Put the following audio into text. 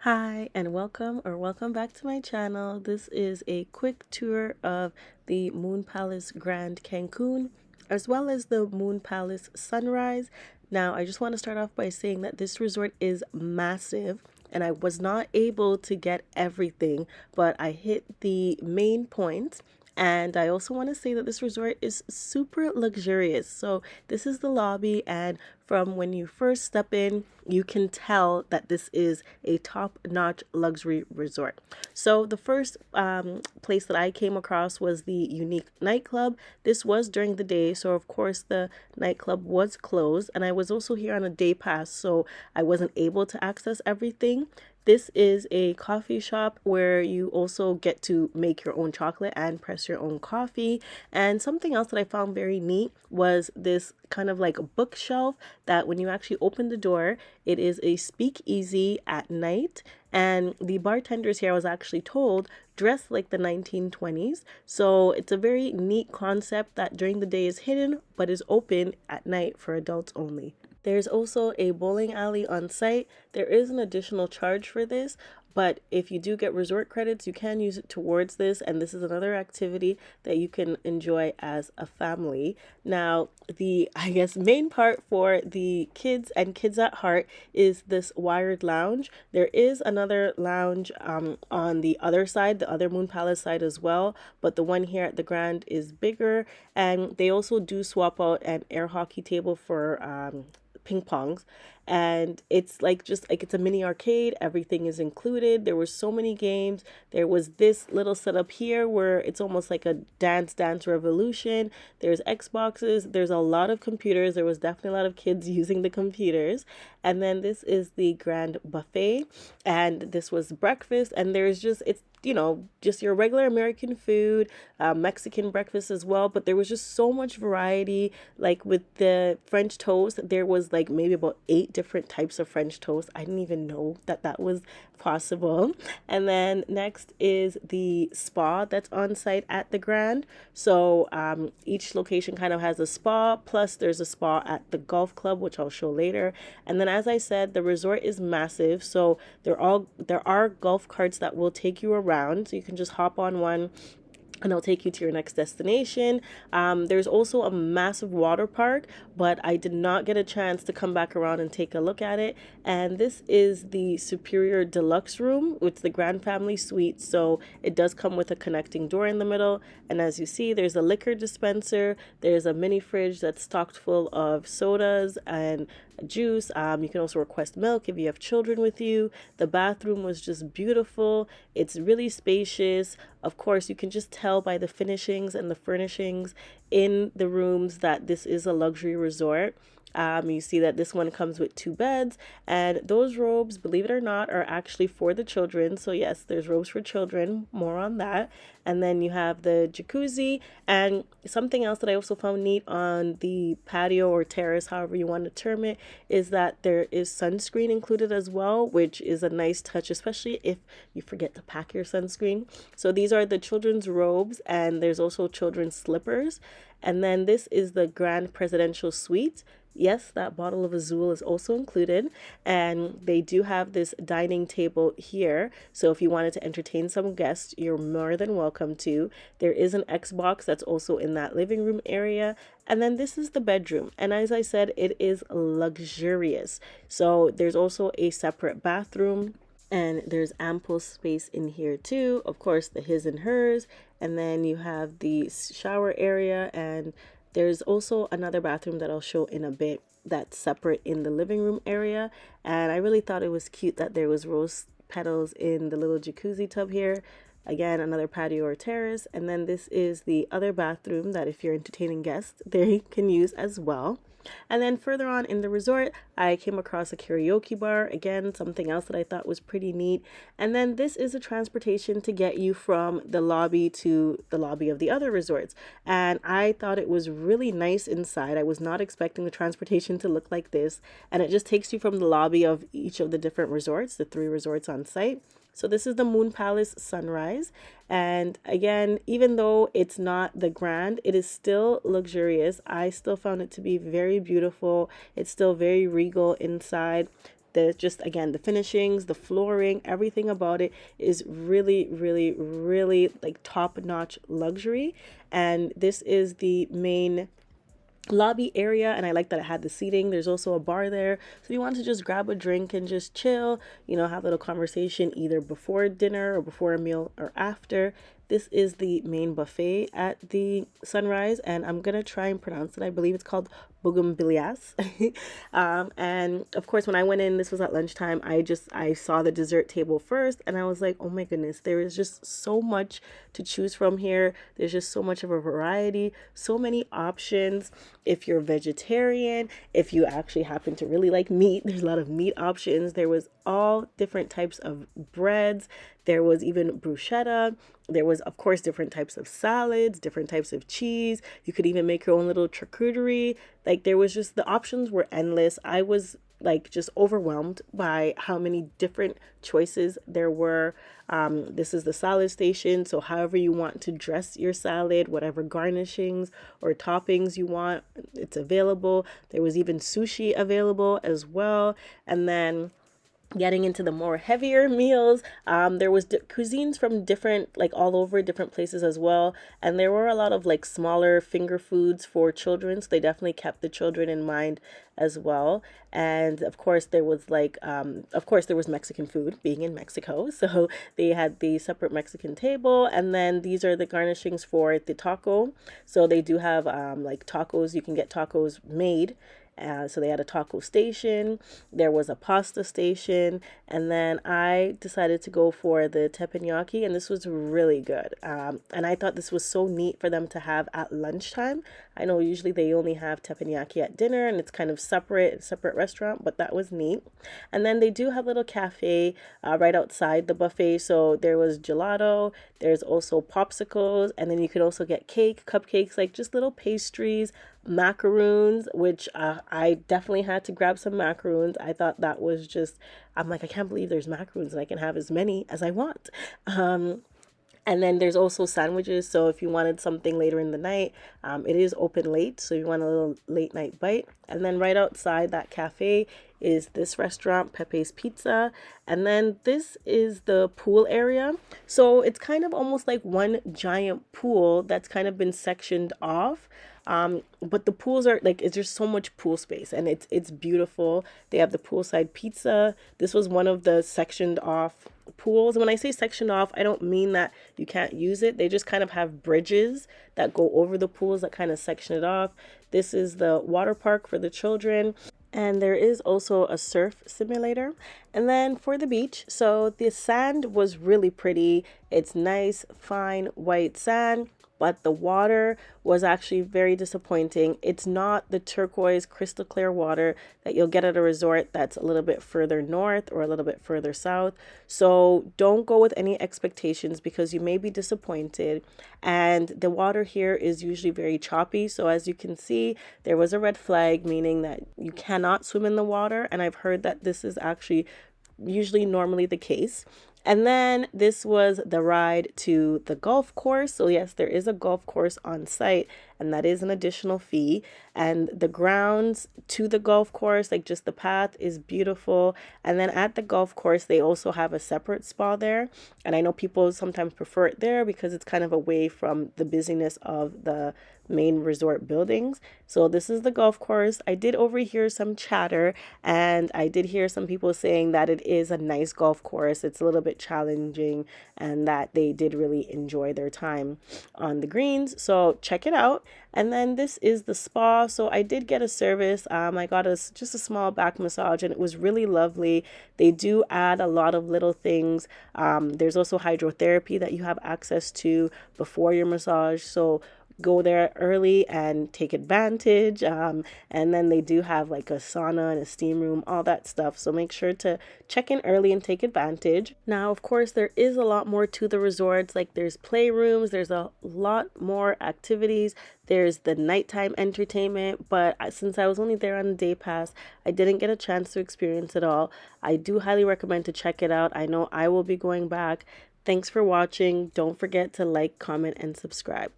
Hi and welcome back to my channel. This is a quick tour of the Moon Palace Grand Cancun as well as the Moon Palace Sunrise. Now I just want to start off by saying that this resort is massive and I was not able to get everything, but I hit the main points. And I also want to say that this resort is super luxurious. So this is the lobby, and from when you first step in, you can tell that this is a top-notch luxury resort. So the first place that I came across was the unique nightclub. This was during the day, so of course the nightclub was closed, and I was also here on a day pass, so I wasn't able to access everything. This is a coffee shop where you also get to make your own chocolate and press your own coffee. And something else that I found very neat was this kind of like a bookshelf that when you actually open the door, it is a speakeasy at night. And the bartenders here, I was actually told, dress like the 1920s. So it's a very neat concept that during the day is hidden but is open at night for adults only. There's also a bowling alley on site. There is an additional charge for this, but if you do get resort credits, you can use it towards this, and this is another activity that you can enjoy as a family. Now, the, I guess, main part for the kids and kids at heart is this wired lounge. There is another lounge on the other side, the other Moon Palace side as well, but the one here at the Grand is bigger, and they also do swap out an air hockey table for ping pongs, and it's like just like it's a mini arcade. Everything is included. There were so many games. There was this little setup here where it's almost like a dance revolution. There's Xboxes, there's a lot of computers. There was definitely a lot of kids using the computers. And then this is the grand buffet, and this was breakfast, and there's just, it's, you know, just your regular American food, Mexican breakfast as well. But there was just so much variety. Like with the French toast, there was like maybe about 8 different types of French toast. I didn't even know that that was possible. And then next is the spa that's on site at the Grand. So each location kind of has a spa, plus there's a spa at the golf club, which I'll show later. And then, as I said, the resort is massive, so there are golf carts that will take you around, so you can just hop on one and it'll take you to your next destination. There's also a massive water park, but I did not get a chance to come back around and take a look at it. And this is the Superior Deluxe room, which is the Grand Family Suite. So it does come with a connecting door in the middle. And as you see, there's a liquor dispenser. There's a mini fridge that's stocked full of sodas and juice. You can also request milk if you have children with you. The bathroom was just beautiful. It's really spacious. Of course, you can just tell by the finishings and the furnishings in the rooms that this is a luxury resort. You see that this one comes with 2 beds, and those robes, believe it or not, are actually for the children. So yes, there's robes for children, more on that. And then you have the jacuzzi, and something else that I also found neat on the patio or terrace, however you want to term it, is that there is sunscreen included as well, which is a nice touch, especially if you forget to pack your sunscreen. So these are the children's robes, and there's also children's slippers. And then this is the Grand Presidential Suite. Yes, that bottle of Azul is also included, and they do have this dining table here. So if you wanted to entertain some guests, you're more than welcome to. There is an Xbox that's also in that living room area. And then this is the bedroom. And as I said, it is luxurious. So there's also a separate bathroom, and there's ample space in here too. Of course, the his and hers. And then you have the shower area, and there's also another bathroom that I'll show in a bit that's separate in the living room area. And I really thought it was cute that there was rose petals in the little jacuzzi tub here. Again, another patio or terrace. And then this is the other bathroom that if you're entertaining guests, they can use as well. And then further on in the resort, I came across a karaoke bar. Again, something else that I thought was pretty neat. And then this is a transportation to get you from the lobby to the lobby of the other resorts. And I thought it was really nice inside. I was not expecting the transportation to look like this. And it just takes you from the lobby of each of the different resorts, the 3 resorts on site. So this is the Moon Palace Sunrise. And again, even though it's not the Grand, it is still luxurious. I still found it to be very beautiful. It's still very regal inside. the just again the finishings, the flooring, everything about it is really, really, really like top-notch luxury. And this is the main lobby area, and I like that it had the seating. There's also a bar there, so you want to just grab a drink and just chill, you know, have a little conversation either before dinner or before a meal or after. This is the main buffet at the Sunrise, and I'm gonna try and pronounce it. I believe it's called Bugambilias. And of course, when I went in, this was at lunchtime. I saw the dessert table first, and I was like, oh my goodness, there is just so much to choose from here. There's just so much of a variety, so many options. If you're vegetarian, if you actually happen to really like meat, there's a lot of meat options. There was all different types of breads. There was even bruschetta. There was, of course, different types of salads, different types of cheese. You could even make your own little charcuterie. Like, there was just, the options were endless. I was like just overwhelmed by how many different choices there were. This is the salad station, so however you want to dress your salad, whatever garnishings or toppings you want, it's available. There was even sushi available as well. And then getting into the more heavier meals, there was cuisines from different, like all over different places as well, and there were a lot of like smaller finger foods for children, so they definitely kept the children in mind as well. And of course there was like of course there was Mexican food, being in Mexico, so they had the separate Mexican table. And then these are the garnishings for the taco, so they do have like tacos. You can get tacos made. So they had a taco station, there was a pasta station, and then I decided to go for the teppanyaki, and this was really good. And I thought this was so neat for them to have at lunchtime. I know usually they only have teppanyaki at dinner, and it's kind of separate restaurant, but that was neat. And then they do have a little cafe right outside the buffet, so there was gelato, there's also popsicles, and then you could also get cake, cupcakes, like just little pastries, macaroons, which I definitely had to grab some macaroons. I thought that was just, I'm like, I can't believe there's macaroons and I can have as many as I want. And then there's also sandwiches. So if you wanted something later in the night, it is open late. So you want a little late night bite. And then right outside that cafe is this restaurant, Pepe's Pizza. And then this is the pool area. So it's kind of almost like one giant pool that's kind of been sectioned off. But the pools are like, it's just so much pool space, and it's beautiful. They have the poolside pizza. This was one of the sectioned off pools. When I say sectioned off, I don't mean that you can't use it. They just kind of have bridges that go over the pools that kind of section it off. This is the water park for the children. And there is also a surf simulator. And then for the beach, so the sand was really pretty. It's nice, fine, white sand, but the water was actually very disappointing. It's not the turquoise crystal clear water that you'll get at a resort that's a little bit further north or a little bit further south. So don't go with any expectations because you may be disappointed. And the water here is usually very choppy. So as you can see, there was a red flag, meaning that you cannot swim in the water. And I've heard that this is actually usually normally the case. And then this was the ride to the golf course. So yes, there is a golf course on site, and that is an additional fee. And the grounds to the golf course, like just the path, is beautiful. And then at the golf course, they also have a separate spa there. And I know people sometimes prefer it there because it's kind of away from the busyness of the main resort buildings. So this is the golf course. I did overhear some chatter, and I did hear some people saying that it is a nice golf course. It's a little bit challenging, and that they did really enjoy their time on the greens. So check it out. And then this is the spa. So I did get a service. I got just a small back massage, and it was really lovely. They do add a lot of little things. There's also hydrotherapy that you have access to before your massage. So go there early and take advantage. And then they do have like a sauna and a steam room, all that stuff. So make sure to check in early and take advantage. Now, of course, there is a lot more to the resorts. Like there's playrooms, there's a lot more activities. There's the nighttime entertainment, but since I was only there on a day pass, I didn't get a chance to experience it all. I do highly recommend to check it out. I know I will be going back. Thanks for watching. Don't forget to like, comment, and subscribe.